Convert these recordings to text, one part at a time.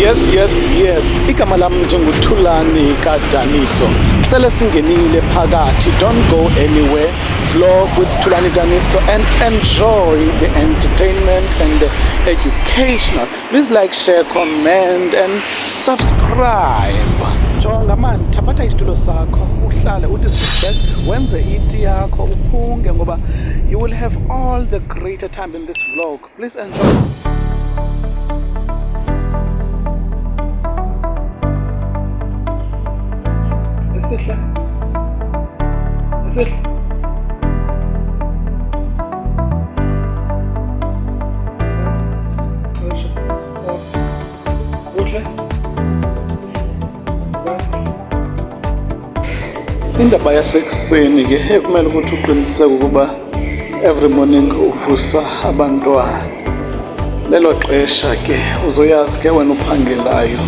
Yes. Igama lami njengoThulani kaDaniso. Sele singenile phakathi. Don't go anywhere. Vlog with Thulani Daniso and enjoy the entertainment and the educational. Please like, share, comment and subscribe. Jonga man, tapata isitulo sakho, uhlale uthi sit wenze iti yakho, uphunge ngoba you will have all the greater time in this vlog. Please enjoy. Indaba yasekuseni ke kumele ukuthi uqiniseke ukuba every morning uvusa abantwana. Lelo xesha ke uzoyazi ke wena uphangelayo.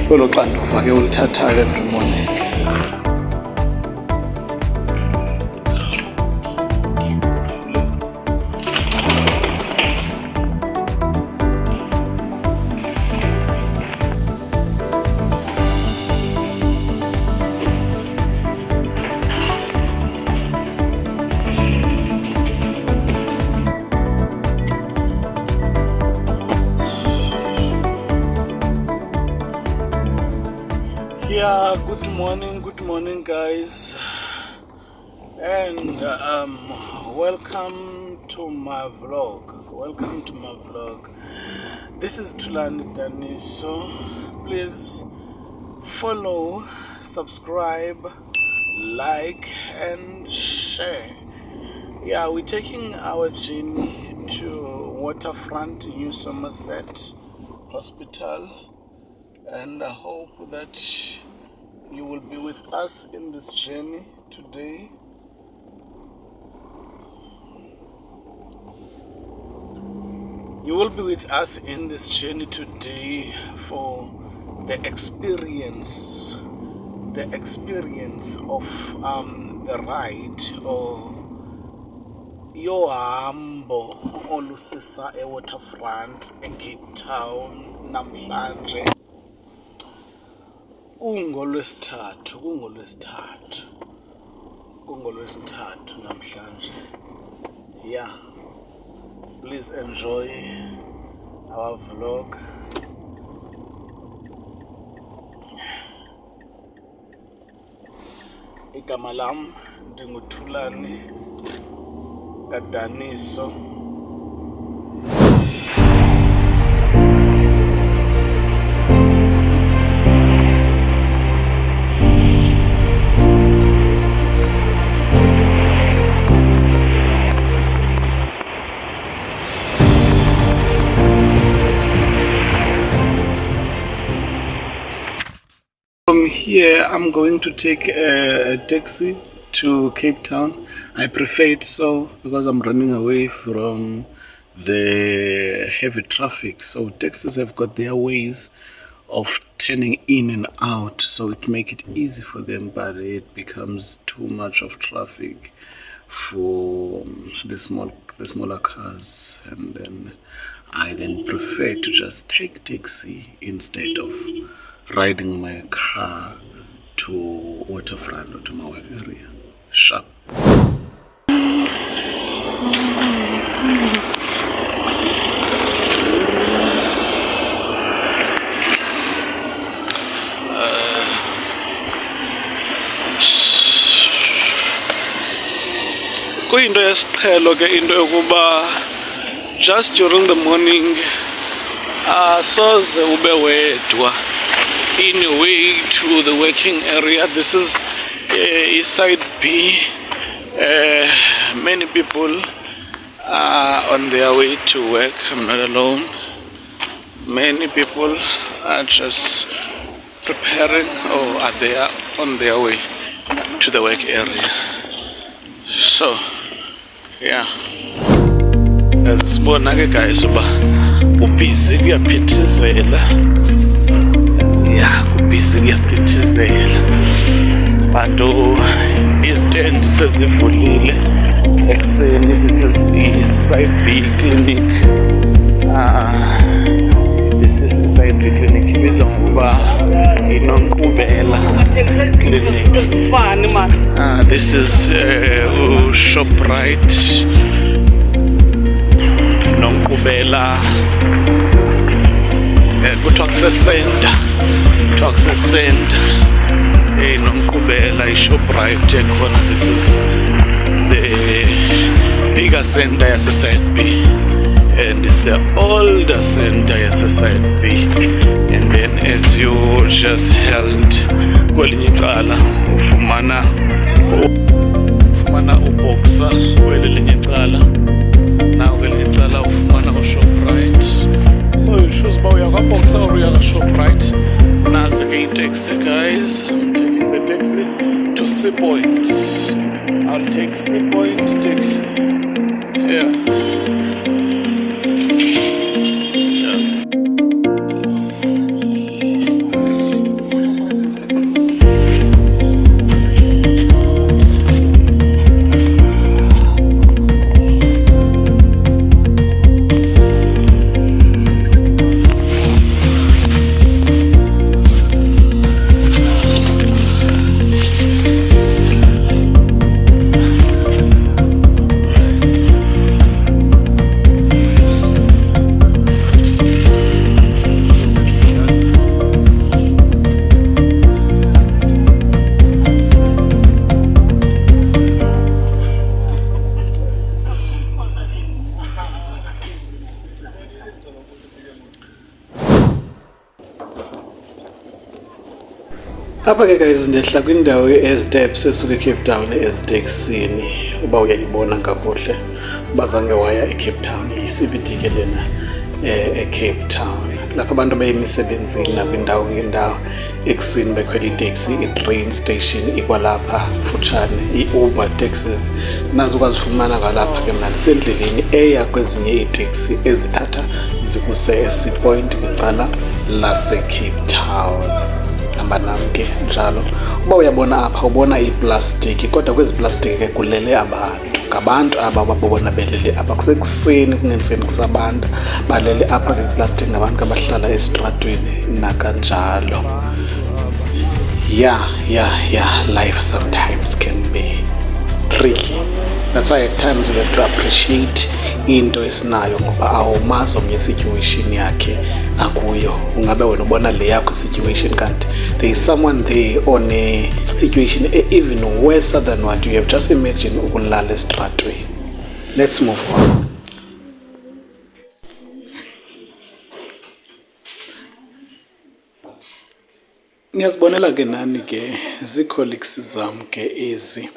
Lolo xanduva ke ulithathayo every morning. Yeah, good morning guys, and welcome to my vlog. This is Thulani Daniso. Please follow, subscribe, like and share. Yeah, we're taking our journey to Waterfront New Somerset Hospital, and I hope that you will be with us in this journey today. You will be with us in this journey today for the experience of the ride or yohambo olusisa eWaterfront eCape Town namhlanje. Kungolwesithathu namhlanje. Yeah, please enjoy our vlog. Igama lami njengoThulani kaDaniso. From here, I'm going to take a taxi to Cape Town. I prefer it so because I'm running away from the heavy traffic. So taxis have got their ways of turning in and out, so it makes it easy for them, but it becomes too much of traffic for the smaller cars, and then I prefer to just take taxi instead of riding my car to Waterfront or to my work area. Sharp. Kuyinto yesiqhelo ke into yokuba just during the morning soze ube wedwa in a way to the working area. This is side B. Many people are on their way to work. I'm not alone. Many people are just preparing or are there on their way to the work area. So yeah, as sibona ke guys uba ubusy kuyaphithizela. Yeah, kubhizi kuyaphithizela. Bantu istand sezivulile ekuseni. This is side B clinic. This is Society Clinic. Ibizwa ngokuba iNonkqubela Clinic. This is Shoprite Nonkqubela. Kuthiwa kusesenta. Kuthiwa kusesenta. Nonkqubela iShoprite ekhona. This is the bigger center yase-Side B. And it's the older center yase-Side B. And then as you just held kwelinye icala ufumana uBoxer, kwelinye icala naw kwelinye icala ufumana uShoprite. So you choose uba uya kwaBoxer or uya kwaShoprite. Nazi ke itaxi, guys. I'm taking the taxi to Sea Point. I'll take Sea Point taxi. Yeah. Apha ke guys ndehla kwindawo ye-Steps esuka eCape Town eziteksini. Uba uyayibona kakuhle uba zange waya eCape Town, yi-CBD ke lena eCape Town. Lapha abantu beyemisebenzini nakwindawo ngendawo ekusini bekhwela iteksi. I-train station ikwalapha futshane, i-Uber taxis nazo ukazifumana kwalapha ke mna ndisendleleni eya kwezinye iiteksi ezithatha zikuse eSea Point kwicala laseCape Town. Hamba nam ke njalo. Uba uyabona apha ubona iplastiki, kodwa kwezi plastiki ke kulele abantu. Ngabantu aba babona belele apha kusekuseni, kungentseni kusabantu balele apha kwiplastiki. Ngabantu abahlala esitratweni nakanjalo. Yeah, life sometimes can be tricky. That's why at times you have to appreciate into esinayo, ngoba awumazi omnye situation yakhe akuyo. Ungabe wena ubona le yakho situation kanti there is someone there on a situation even worse than what you have. Just imagine ukulala esitratweni. Let's move on. Ngiyazibonela ke nani ke zii-colleagues zam ke ezi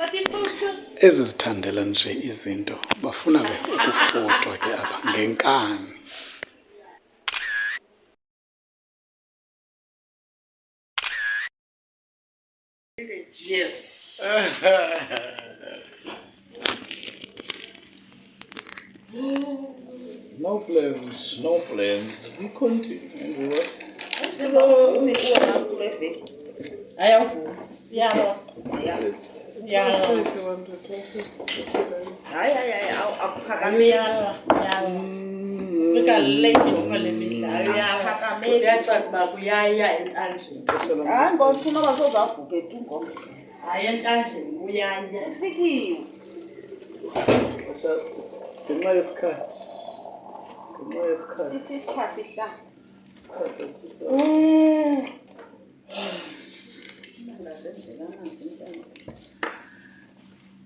zithandela nje izinto, bafuna ke ukufotwa ke apha ngenkani. Yes. No plans. We continue.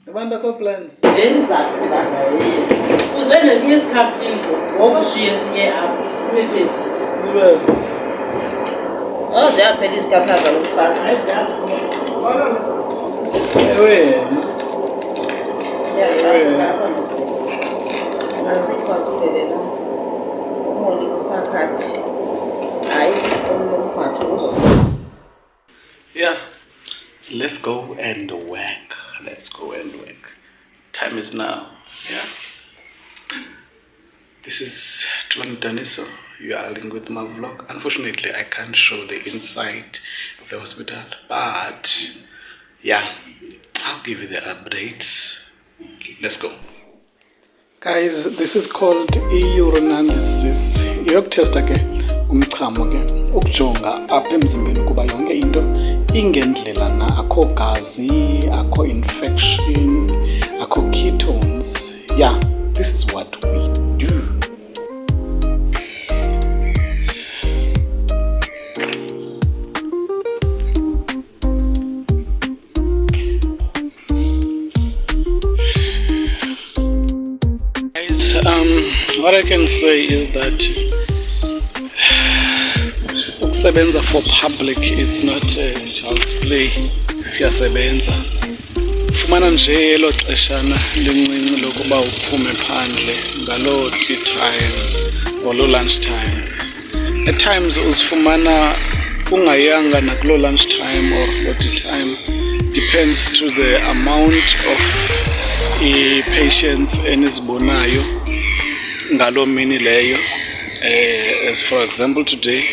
Abantu akho plans. Uze nesinye isikhathi ngoba ushiye esinye apha kwistethi. Ziyaphela izikhathi zalomfazi. Ewe. Asikwazi ukuphelela. Umoli usakhathi. Hayi umphatho uzosebenza. Yeah. Let's go and work. Time is now. Yeah. This is Twan Daniso. You are linked with my vlog. Unfortunately, I can't show the inside of the hospital, but yeah, I'll give you the updates. Let's go. Guys, this is called urinalysis. You have to test again. umchamo ke ukujonga apha emzimbeni kuba yonke into ingendlela na, akho gazi, akho infection, akho ketones. Yeah, this is what we do. What I can say is that ukusebenza for public is not child's play. Siyasebenza. Ufumana nje elo xeshana lincinci lokuba uphume phandle ngaloo tea time or lunch time. At times uzifumana ungayanga nakuloo lunch time or tea time. Depends to the amount of patients enizibonayo ngaloo mini leyo. As for example, today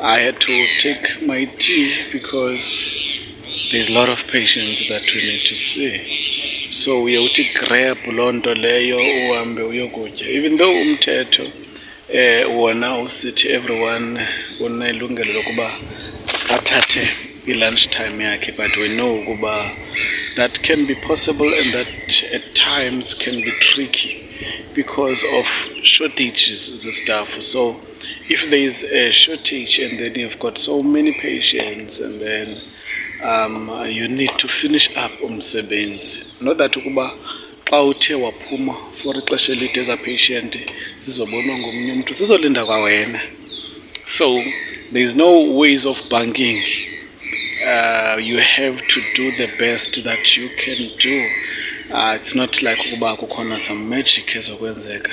I had to take my tea because there's a lot of patients that we need to see. So uye uthi grab loo nto leyo uhambe uyokutya. Even though umthetho wona usithi everyone unelungelo lokuba athathe i-lunch time yakhe, but we know ukuba that can be possible and that at times can be tricky because of shortages and stuff. So if there is a shortage and then you've got so many patients and then you need to finish up umsebenzi, not that ukuba xa uthe waphuma for ixesha elide eza patient zizobonwa ngomnye umntu zizolinda kwawena. So there is no ways of banking. You have to do the best that you can do. It's not like ukuba kukhona some magic ezokwenzeka.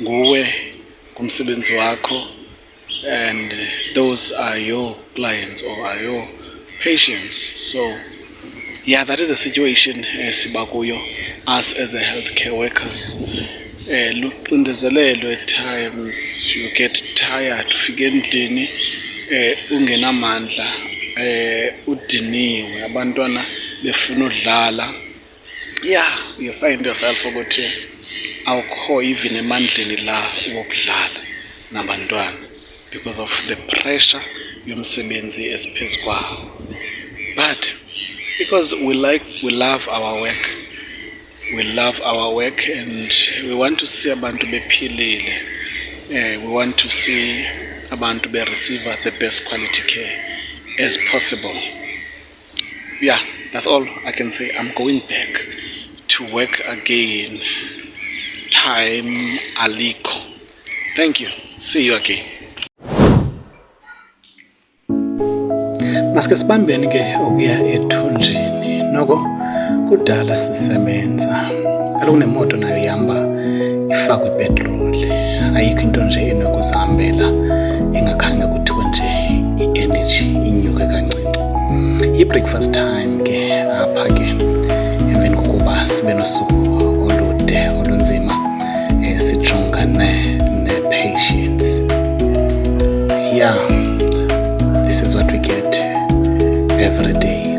Nguwe kumsebenzi wakho, and those are your clients or are your patients. So yeah, that is a situation siba kuyo us as a healthcare workers. Luxindezelelo at times, you get tired, ufike endlini ungenamandla, udiniwe, abantwana befuna udlala. Yeah, you find yourself ukuthi awukho even emandleni la wokudlala nabantwana because of the pressure yomsebenzi esiphezu kwawo. But because we love our work, and we want to see abantu bephilile, we want to see abantu receive the best quality care as possible. Yeah, that's all I can say. I'm going back to work again. Time aliko. Thank you. See you again. Maske sibambeni ke ukuya ethunjini. Noko kudala sisebenza. Kaloku nemoto nayo ihamba ifakwe ipetroli. Ayikho into nje enokuzihambela engakhange kuthiwe nje i-energy inyuke kancinci. I-breakfast time ke apha ke emveni kokuba sibe nosuku olude olunzima sijongane ne-patients. Yeah, this is what we get every day.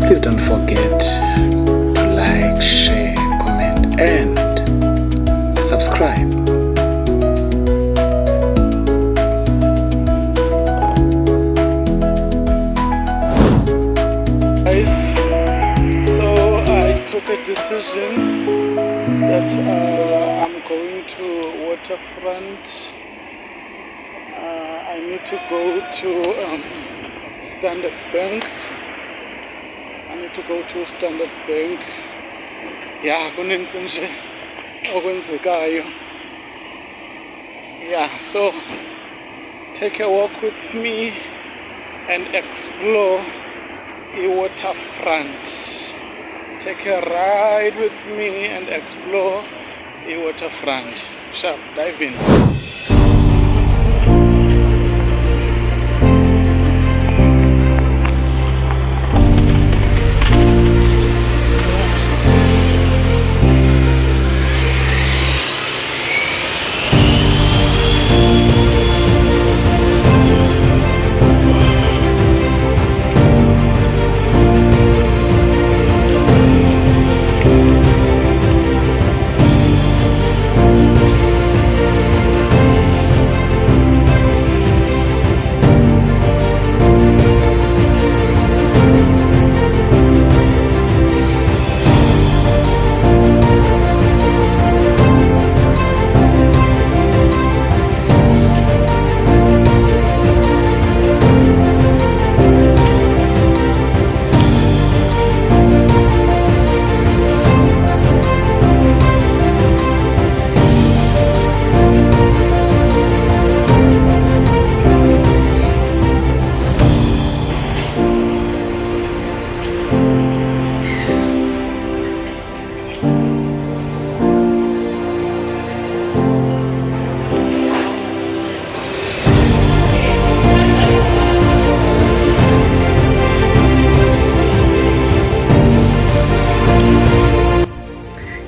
Please don't forget to like, share, comment, and subscribe. Guys, so I took a decision that I'm going to Waterfront. I need to go to Standard Bank. Yeah, kunenzi nje okwenzekayo. Yeah, so take a walk with me and explore the waterfront. Take a ride with me and explore the waterfront. Sharp, dive in.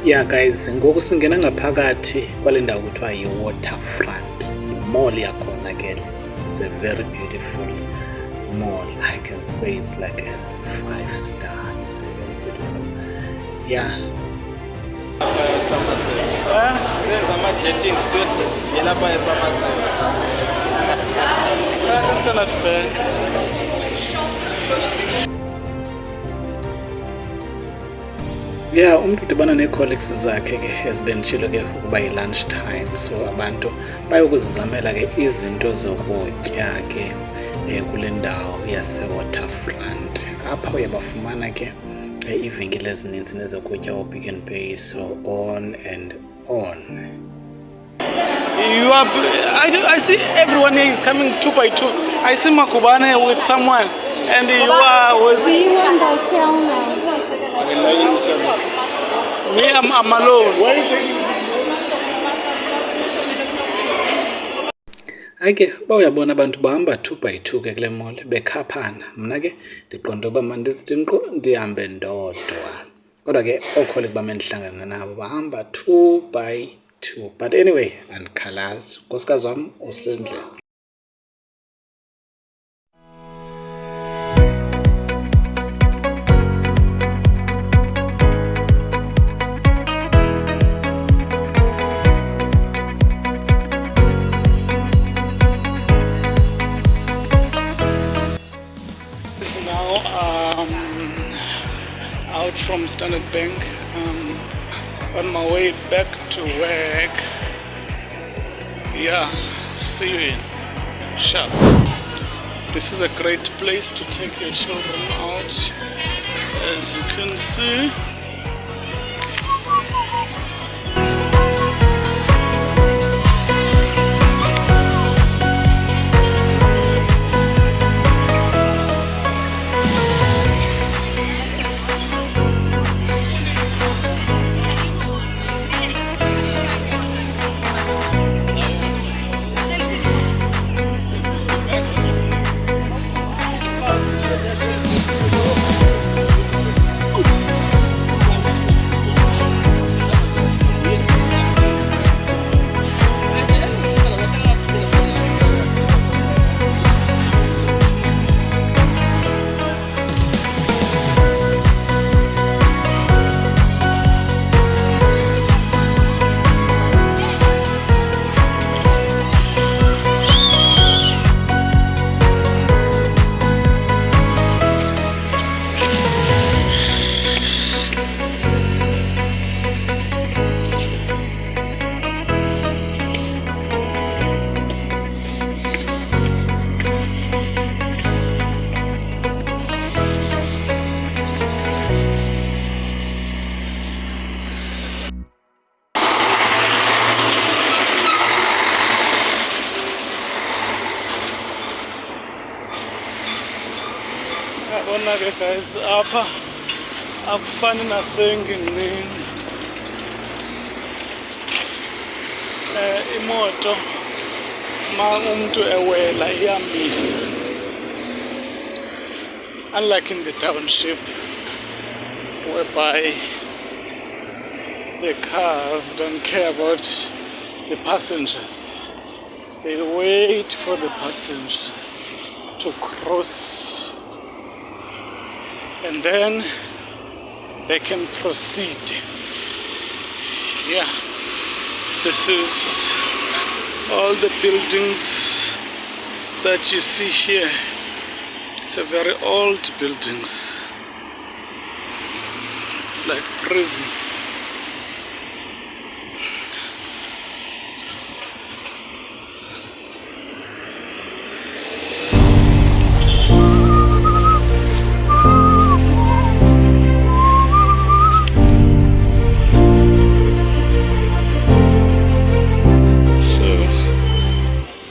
Yeah guys, ngoku singena ngaphakathi kwale ndawo kuthiwa yi-Waterfront. Mall yakhona ke. It's a very beautiful mall. I can say it's like a 5-star. It's a very beautiful. Yeah. Standard Bank. Yeah, umntu udibana nee-colleagues zakhe ke ezibenditshilo ke ukuba yi-lunch time, so abantu bayokuzizamela ke izinto zokutya ke kule ndawo yase-Waterfront. Apha uyabafumana ke iivenkile ezininzi nezokutya, oPick n Pay, so on and on. I see everyone here is coming 2 by 2. I see Makubane with someone, and you are with... Do you understand now? Me, I'm alone. Why are you taking... Hayi ke uba uyabona abantu bahamba 2 by 2 ke kule mall bekhaphana. Mna ke ndiqonda uba mandizithi nkqo ndihambe ndodwa, kodwa ke ookhole bam endihlangana nabo bahamba 2 by 2. But anyway, andikhalazi. Nkosikazi wam usendlini. Out from Standard Bank, on my way back to work. Yeah, see you in shop. This is a great place to take your children out, as you can see. Yabona ke guys, apha akufani nasengingqini. Imoto ma umuntu ewela iyamisa. Unlike in the township, whereby the cars don't care about the passengers. They wait for the passengers to cross, and then they can proceed. Yeah, this is all the buildings that you see here. It's a very old buildings. It's like prison.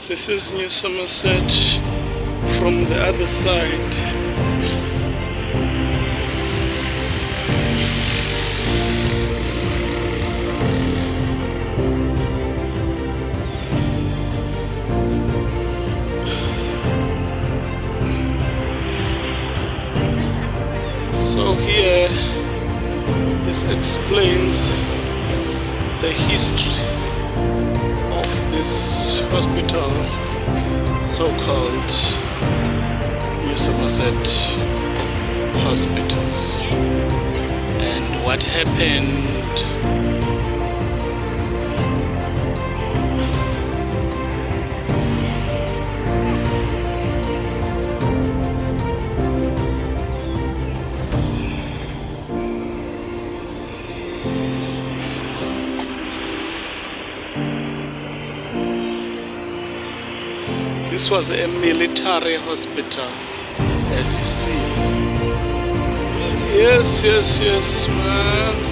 This is New Somerset from the other side. So here, this explains the history of this hospital, so-called New Somerset Hospital, and what happened. This was a military hospital, as you see. Yes, man.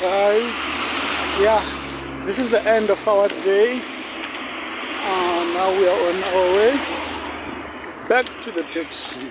Guys, yeah, this is the end of our day. Now we are on our way back to the taxi.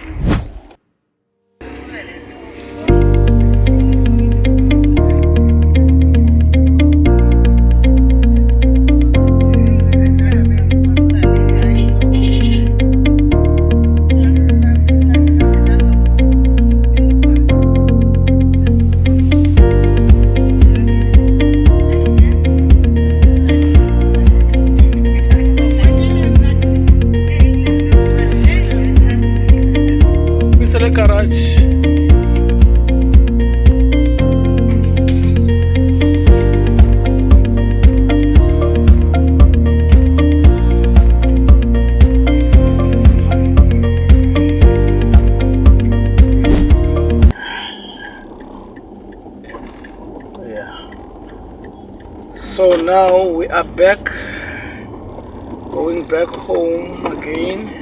Garage. Yeah. So now we are back, going back home again.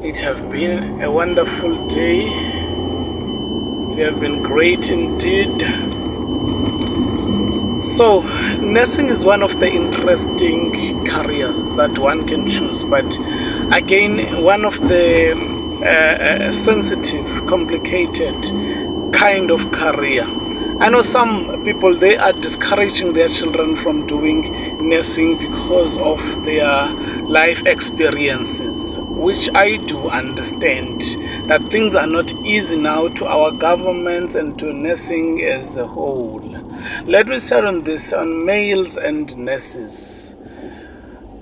It has been a wonderful day. It has been great indeed. So, nursing is one of the interesting careers that one can choose, but again, one of the sensitive, complicated kind of career. I know some people, they are discouraging their children from doing nursing because of their life experiences, which I do understand that things are not easy now to our governments and to nursing as a whole. Let me start on this, on males and nurses.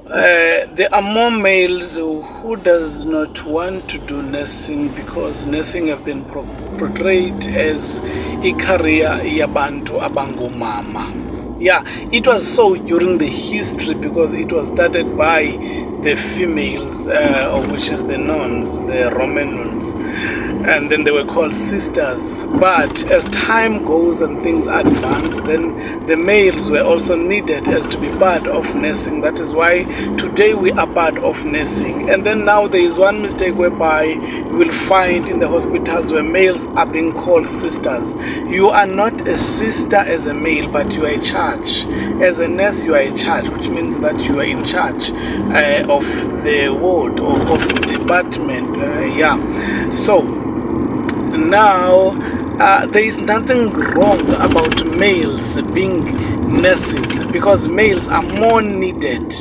There are more males who does not want to do nursing because nursing have been portrayed as a career yabantu abangomama. Yeah, it was so during the history because it was started by the females, which is the nuns, the Roman nuns, and then they were called sisters. But as time goes and things advance, then the males were also needed as to be part of nursing. That is why today we are part of nursing. And then now there is one mistake whereby you will find in the hospitals where males are being called sisters. You are not a sister as a male, but you are a charge. As a nurse, you are in charge, which means that you are in charge of the ward or of the department. So now there is nothing wrong about males being nurses, because males are more needed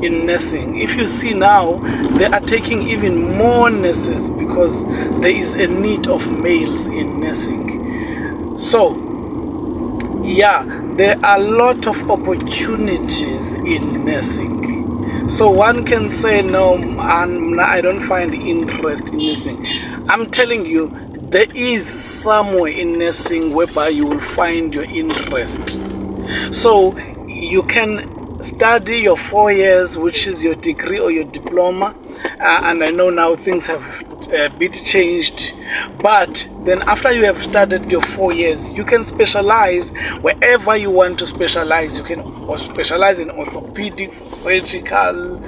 in nursing. If you see now, they are taking even more nurses because there is a need of males in nursing. So yeah, there are a lot of opportunities in nursing. So one can say, no, I don't find interest in nursing. I'm telling you, there is somewhere in nursing whereby you will find your interest. So you can study your 4 years, which is your degree or your diploma, and I know now things have a bit changed, but then after you have studied your 4 years, you can specialize wherever you want to specialize. You can specialize in orthopedics, surgical,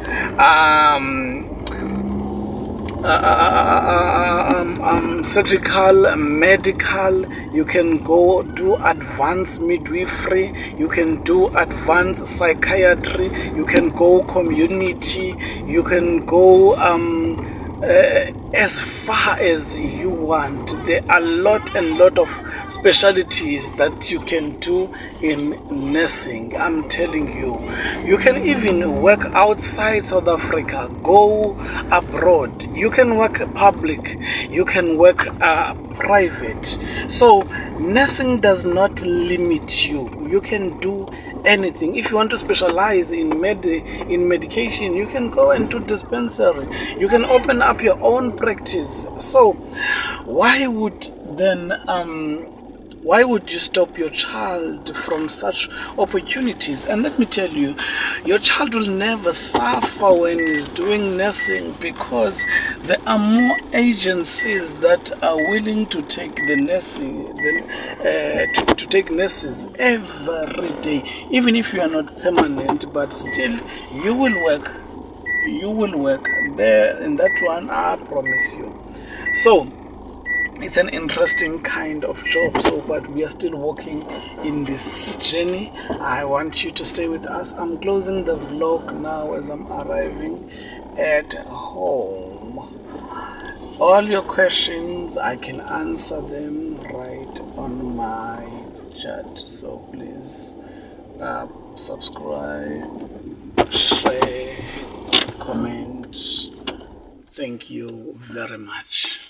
surgical, medical. You can go do advanced midwifery, you can do advanced psychiatry, you can go community, you can go as far as you want. There are a lot of specialties that you can do in nursing. I'm telling you, you can even work outside South Africa, go abroad. You can work public, you can work private. So nursing does not limit you. You can do anything. If you want to specialize in medication, you can go and do dispensary. You can open up your own practice. So why would you stop your child from such opportunities? And let me tell you, your child will never suffer when he's doing nursing, because there are more agencies that are willing to take the nursing, to take nurses every day. Even if you are not permanent, but still you will work. You will work there in that one, I promise you. So it's an interesting kind of job. So, but we are still working in this journey. I want you to stay with us. I'm closing the vlog now as I'm arriving at home. All your questions, I can answer them right on my chat. So please subscribe, share, comment. Thank you very much.